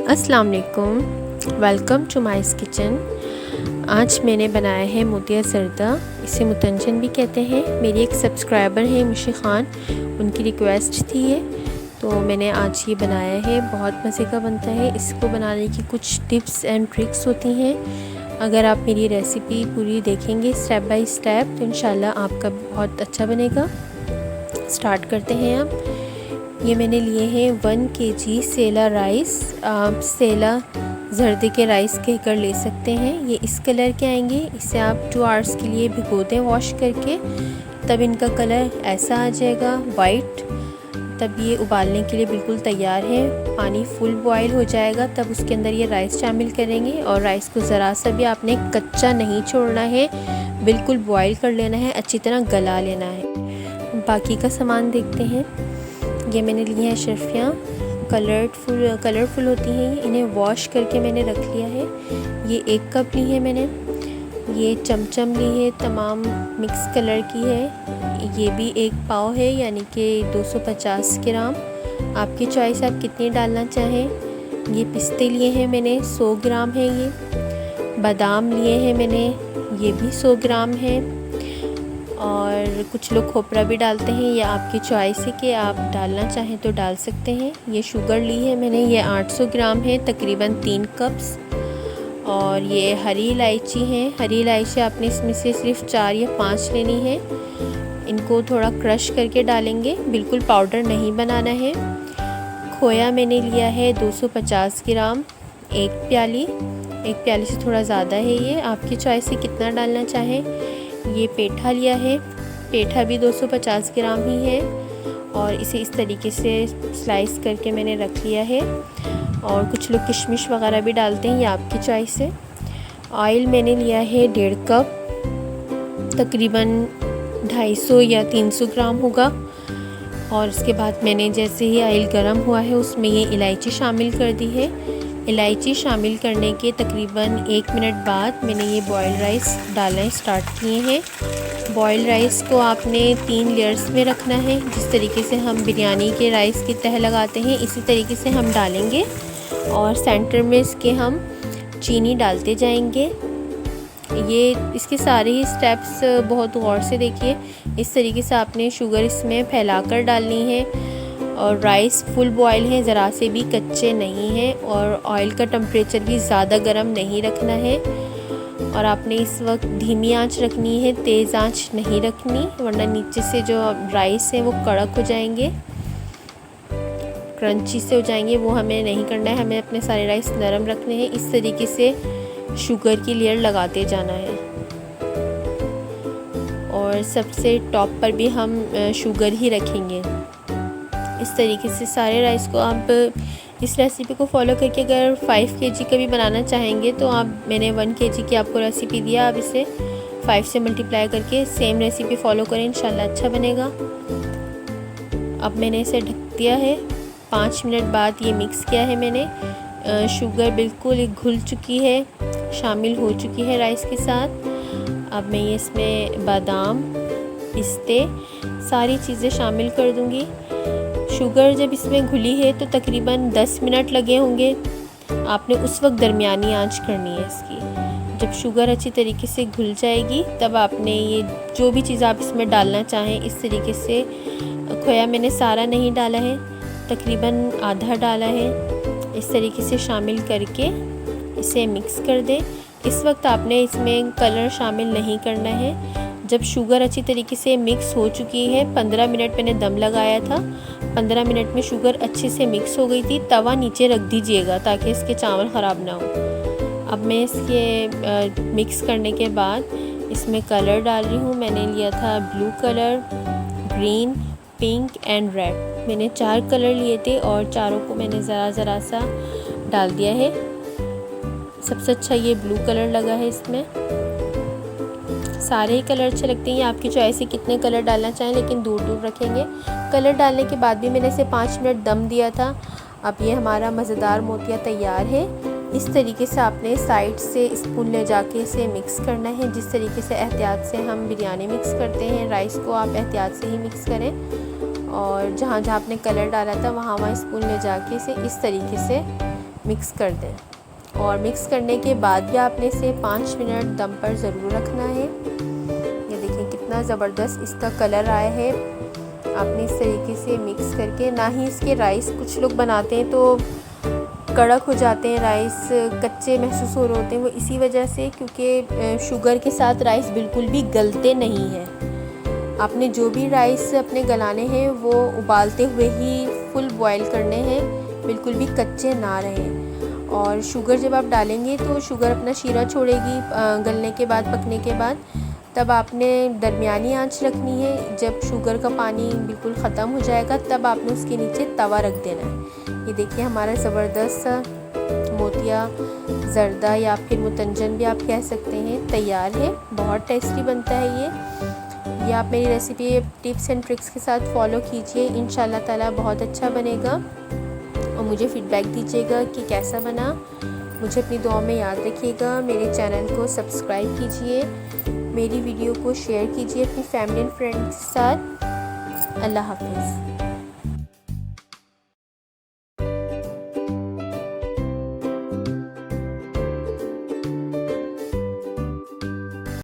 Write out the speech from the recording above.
अस्सलाम वालेकुम, welcome to mice kitchen. आज मैंने बनाया है मोतिया ज़र्दा, इसे मुतंजन भी कहते हैं। मेरी एक सब्सक्राइबर है मुशी ख़ान, उनकी रिक्वेस्ट थी ये, तो मैंने आज ये बनाया है। बहुत मज़े का बनता है। इसको बनाने की कुछ टिप्स एंड ट्रिक्स होती हैं। अगर आप मेरी रेसिपी पूरी देखेंगे स्टेप बाय स्टेप तो इंशाल्लाह आपका बहुत अच्छा बनेगा। स्टार्ट करते हैं आप। ये मैंने लिए हैं 1 kg सेला राइस। आप सेला जर्दे के राइस कहकर ले सकते हैं। ये इस कलर के आएंगे। इसे आप 2 आवर्स के लिए भिगो दें वॉश करके, तब इनका कलर ऐसा आ जाएगा वाइट। तब ये उबालने के लिए बिल्कुल तैयार है। पानी फुल बॉयल हो जाएगा तब उसके अंदर ये राइस शामिल करेंगे। और राइस को ज़रा सा भी आपने कच्चा नहीं छोड़ना है, बिल्कुल बॉयल कर लेना है, अच्छी तरह गला लेना है। बाकी का सामान देखते हैं। ये मैंने लिए हैं शर्फियाँ, कलरफुल होती हैं ये। इन्हें वॉश करके मैंने रख लिया है। ये 1 कप ली है मैंने। ये चमचम ली है, तमाम मिक्स कलर की है। ये भी 1 पाव है, यानी कि 250 ग्राम। आपकी चॉइस, आप कितनी डालना चाहें। ये पिस्ते लिए हैं मैंने, 100 ग्राम है। ये बादाम लिए हैं मैंने, ये भी 100 ग्राम है। और कुछ लोग खोपरा भी डालते हैं, ये आपकी चॉइस है कि आप डालना चाहें तो डाल सकते हैं। ये शुगर ली है मैंने, ये 800 ग्राम है, तकरीबन 3 कप्स। और ये हरी इलायची है। हरी इलायची आपने इसमें से सिर्फ 4 या 5 लेनी है। इनको थोड़ा क्रश करके डालेंगे, बिल्कुल पाउडर नहीं बनाना है। खोया मैंने लिया है 250 ग्राम, 1 प्याली से थोड़ा ज़्यादा है ये, आपकी चॉइस से कितना डालना चाहें। ये पेठा लिया है, पेठा भी 250 ग्राम ही है। और इसे इस तरीके से स्लाइस करके मैंने रख लिया है। और कुछ लोग किशमिश वगैरह भी डालते हैं, ये आपकी चॉइस है। ऑयल मैंने लिया है 1.5 कप, तकरीबन 250 या 300 ग्राम होगा। और इसके बाद मैंने जैसे ही ऑयल गर्म हुआ है उसमें ये इलायची शामिल कर दी है। इलायची शामिल करने के तकरीबन 1 मिनट बाद मैंने ये बॉयल राइस डालना स्टार्ट किए हैं। बॉयल राइस को आपने 3 लेयर्स में रखना है। जिस तरीके से हम बिरयानी के राइस की तह लगाते हैं, इसी तरीके से हम डालेंगे। और सेंटर में इसके हम चीनी डालते जाएंगे। ये इसके सारे ही स्टेप्स बहुत गौर से देखिए। इस तरीके से आपने शुगर इसमें फैलाकर डालनी है। और राइस फुल बॉयल है, ज़रा से भी कच्चे नहीं हैं। और ऑयल का टेम्परेचर भी ज़्यादा गर्म नहीं रखना है। और आपने इस वक्त धीमी आंच रखनी है, तेज़ आंच नहीं रखनी, वरना नीचे से जो राइस है वो कड़क हो जाएंगे, क्रंची से हो जाएंगे। वो हमें नहीं करना है, हमें अपने सारे राइस नरम रखने हैं। इस तरीके से शुगर की लेयर लगाते जाना है। और सबसे टॉप पर भी हम शुगर ही रखेंगे। इस तरीके से सारे राइस को आप इस रेसिपी को फॉलो करके अगर 5 kg का भी बनाना चाहेंगे तो आप, मैंने 1 kg की आपको रेसिपी दिया, आप इसे 5 से मल्टीप्लाई करके सेम रेसिपी फॉलो करें, इंशाल्लाह अच्छा बनेगा। अब मैंने इसे ढक दिया है। 5 मिनट बाद ये मिक्स किया है मैंने। शुगर बिल्कुल घुल चुकी है, शामिल हो चुकी है राइस के साथ। अब मैं ये इसमें बादाम, पिस्ते, सारी चीज़ें शामिल कर दूँगी। शुगर जब इसमें घुली है तो तकरीबन 10 मिनट लगे होंगे। आपने उस वक्त दरमियानी आंच करनी है इसकी। जब शुगर अच्छी तरीके से घुल जाएगी तब आपने ये जो भी चीज़ आप इसमें डालना चाहें, इस तरीके से, खोया मैंने सारा नहीं डाला है, तकरीबन आधा डाला है, इस तरीके से शामिल करके इसे मिक्स कर दें। इस वक्त आपने इसमें कलर शामिल नहीं करना है। जब शुगर अच्छी तरीके से मिक्स हो चुकी है, 15 मिनट मैंने दम लगाया था, 15 मिनट में शुगर अच्छे से मिक्स हो गई थी। तवा नीचे रख दीजिएगा ताकि इसके चावल ख़राब ना हो। अब मैं इसके मिक्स करने के बाद इसमें कलर डाल रही हूँ। मैंने लिया था blue colour, green, pink and red. मैंने 4 कलर लिए थे और चारों को मैंने ज़रा सा डाल दिया है। सबसे अच्छा ये ब्लू कलर लगा है इसमें। सारे ही कलर अच्छे लगते हैं, आपकी चॉइस है कितने कलर डालना चाहें, लेकिन दूर दूर रखेंगे। कलर डालने के बाद भी मैंने इसे 5 मिनट दम दिया था। अब ये हमारा मज़ेदार मोतिया तैयार है। इस तरीके से आपने साइड से स्पून ले जाके इसे मिक्स करना है। जिस तरीके से एहतियात से हम बिरयानी मिक्स करते हैं राइस को, आप एहतियात से ही मिक्स करें। और जहाँ जहाँ आपने कलर डाला था वहाँ स्पून ले जाके इसे इस तरीके से मिक्स कर दें। और मिक्स करने के बाद भी आपने इसे 5 मिनट दम पर ज़रूर रखना है। ये देखिए कितना ज़बरदस्त इसका कलर आया है। आपने इस तरीके से मिक्स करके, ना ही इसके राइस कुछ लोग बनाते हैं तो कड़क हो जाते हैं, राइस कच्चे महसूस हो रहे होते हैं, वो इसी वजह से क्योंकि शुगर के साथ राइस बिल्कुल भी गलते नहीं हैं। आपने जो भी राइस अपने गलाने हैं वो उबालते हुए ही फुल बॉयल करने हैं, बिल्कुल भी कच्चे ना रहें। और शुगर जब आप डालेंगे तो शुगर अपना शीरा छोड़ेगी गलने के बाद, पकने के बाद। तब आपने दरमियानी आंच रखनी है। जब शुगर का पानी बिल्कुल ख़त्म हो जाएगा तब आपने उसके नीचे तवा रख देना है। ये देखिए हमारा ज़बरदस्त मोतिया ज़र्दा या फिर मुतंजन भी आप कह सकते हैं तैयार है। बहुत टेस्टी बनता है ये आप मेरी रेसिपी टिप्स एंड ट्रिक्स के साथ फॉलो कीजिए, इंशाल्लाह ताला बहुत अच्छा बनेगा। और मुझे फ़ीडबैक दीजिएगा कि कैसा बना। मुझे अपनी दुआ में याद रखिएगा। मेरे चैनल को सब्सक्राइब कीजिए, मेरी वीडियो को शेयर कीजिए अपनी फैमिली एंड फ्रेंड्स के साथ। अल्लाह हाफ़िज़।